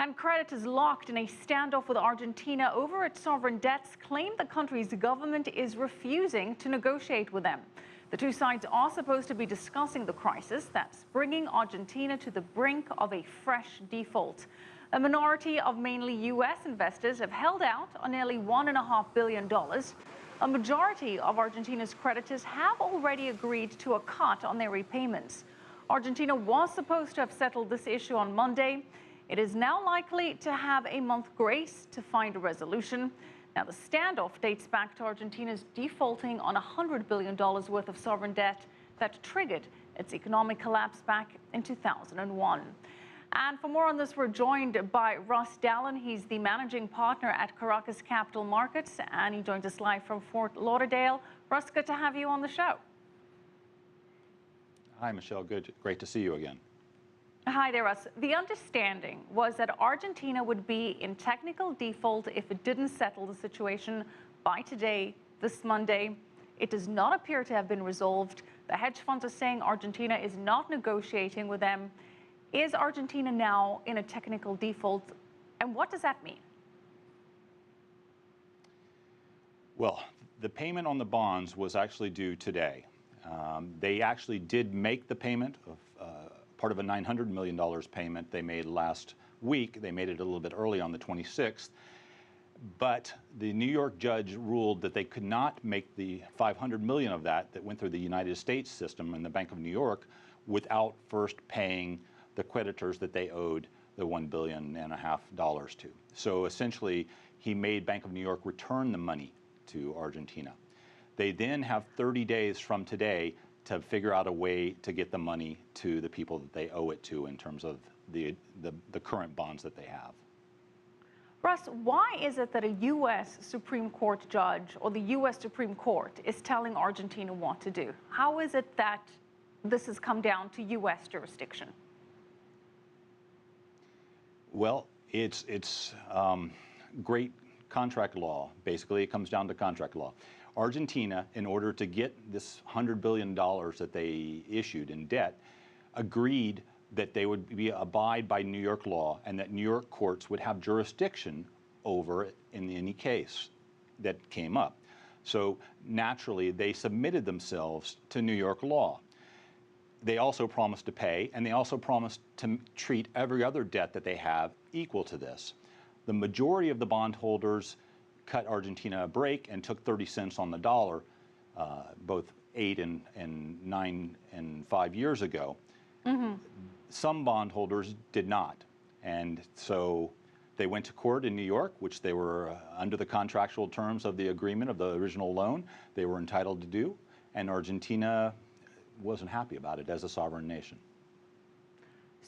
And creditors locked in a standoff with Argentina over its sovereign debts claim the country's government is refusing to negotiate with them. The two sides are supposed to be discussing the crisis that's bringing Argentina to the brink of a fresh default. A minority of mainly U.S. investors have held out on nearly $1.5 billion. A majority of Argentina's creditors have already agreed to a cut on their repayments. Argentina was supposed to have settled this issue on Monday. It is now likely to have a month grace to find a resolution. Now, the standoff dates back to Argentina's defaulting on $100 billion worth of sovereign debt that triggered its economic collapse back in 2001. And for more on this, we're joined by Russ Dallen. He's the managing partner at Caracas Capital Markets, and he joins us live from Fort Lauderdale. Russ, good to have you on the show. Hi, Michelle. Great to see you again. Hi there, Russ. The understanding was that Argentina would be in technical default if it didn't settle the situation by today, this Monday. It does not appear to have been resolved. The hedge funds are saying Argentina is not negotiating with them. Is Argentina now in a technical default, and what does that mean? Well, the payment on the bonds was actually due today. They actually did make the payment of part of a $900 million payment they made last week. They made it a little bit early on the 26th. But the New York judge ruled that they could not make the $500 million of that went through the United States system and the Bank of New York without first paying the creditors that they owed the $1.5 billion to. So essentially, he made Bank of New York return the money to Argentina. They then have 30 days from today to figure out a way to get the money to the people that they owe it to in terms of the current bonds that they have. Russ, why is it that a U.S. Supreme Court judge or the U.S. Supreme Court is telling Argentina what to do? How is it that this has come down to U.S. jurisdiction? Well, it's great contract law. Basically, it comes down to contract law. Argentina, in order to get this $100 billion that they issued in debt, agreed that they would abide by New York law and that New York courts would have jurisdiction over it in any case that came up. So naturally, they submitted themselves to New York law. They also promised to pay, and they also promised to treat every other debt that they have equal to this. The majority of the bondholders cut Argentina a break and took 30 cents on the dollar, both 8 and 9 and 5 years ago. Mm-hmm. Some bondholders did not. And so they went to court in New York, which they were under the contractual terms of the agreement of the original loan, they were entitled to do. And Argentina wasn't happy about it as a sovereign nation.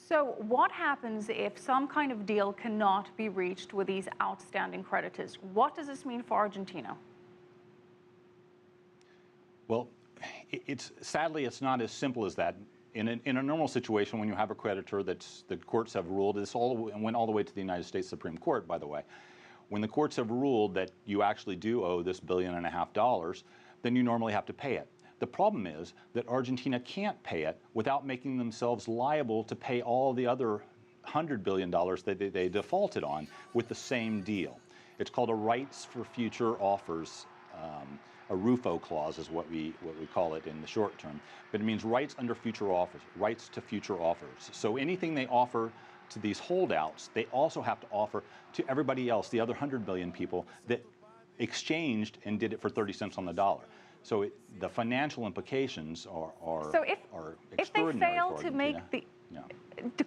So what happens if some kind of deal cannot be reached with these outstanding creditors? What does this mean for Argentina? Well, sadly, it's not as simple as that. In a normal situation, when you have a creditor the courts have ruled, went all the way to the United States Supreme Court, by the way. When the courts have ruled that you actually do owe this $1.5 billion, then you normally have to pay it. The problem is that Argentina can't pay it without making themselves liable to pay all the other $100 billion that they defaulted on with the same deal. It's called a rights for future offers. A RUFO clause is what we call it in the short term. But it means rights under future offers, rights to future offers. So anything they offer to these holdouts, they also have to offer to everybody else, the other 100 billion people that exchanged and did it for 30 cents on the dollar. So the financial implications are so extraordinary. If they fail to make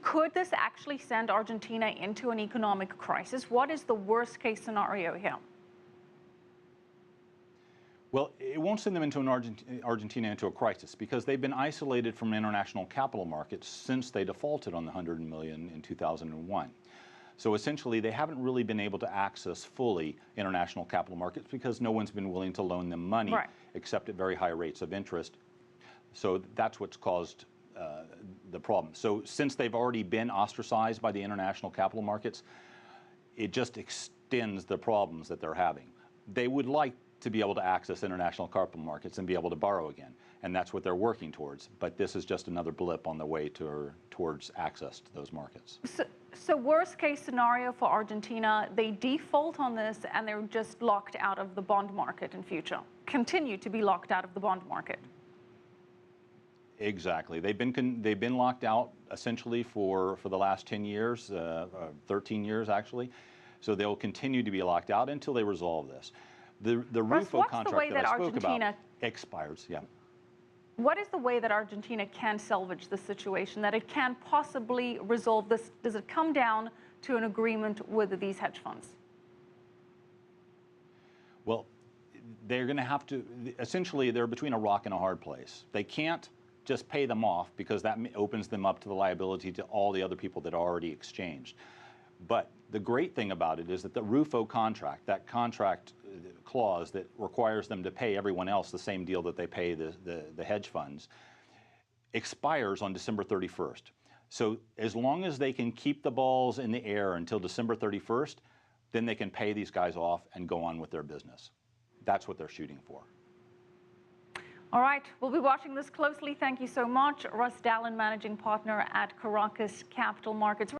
could this actually send Argentina into an economic crisis? What is the worst case scenario here? Well, it won't send them into Argentina into a crisis because they've been isolated from international capital markets since they defaulted on the $100 million in 2001. So essentially, they haven't really been able to access fully international capital markets because no one's been willing to loan them money, right, except at very high rates of interest. So that's what's caused the problem. So since they've already been ostracized by the international capital markets, it just extends the problems that they're having. They would like to be able to access international capital markets and be able to borrow again. And that's what they're working towards. But this is just another blip on the way towards access to those markets. So worst case scenario for Argentina, they default on this and they're just locked out of the bond market in future, continue to be locked out of the bond market. Exactly. They've been locked out essentially for the last 10 years, 13 years actually. So they'll continue to be locked out until they resolve this. The RUFO contract that I spoke about expires. Yeah. What is the way that Argentina can salvage the situation, that it can possibly resolve this? Does it come down to an agreement with these hedge funds? Well, they're going to have to, essentially, they're between a rock and a hard place. They can't just pay them off because that opens them up to the liability to all the other people that are already exchanged. But the great thing about it is that the RUFO contract, that contract clause that requires them to pay everyone else the same deal that they pay the hedge funds, expires on December 31st. So as long as they can keep the balls in the air until December 31st, then they can pay these guys off and go on with their business. That's what they're shooting for. All right, we'll be watching this closely. Thank you so much. Russ Dallen, Managing Partner at Caracas Capital Markets.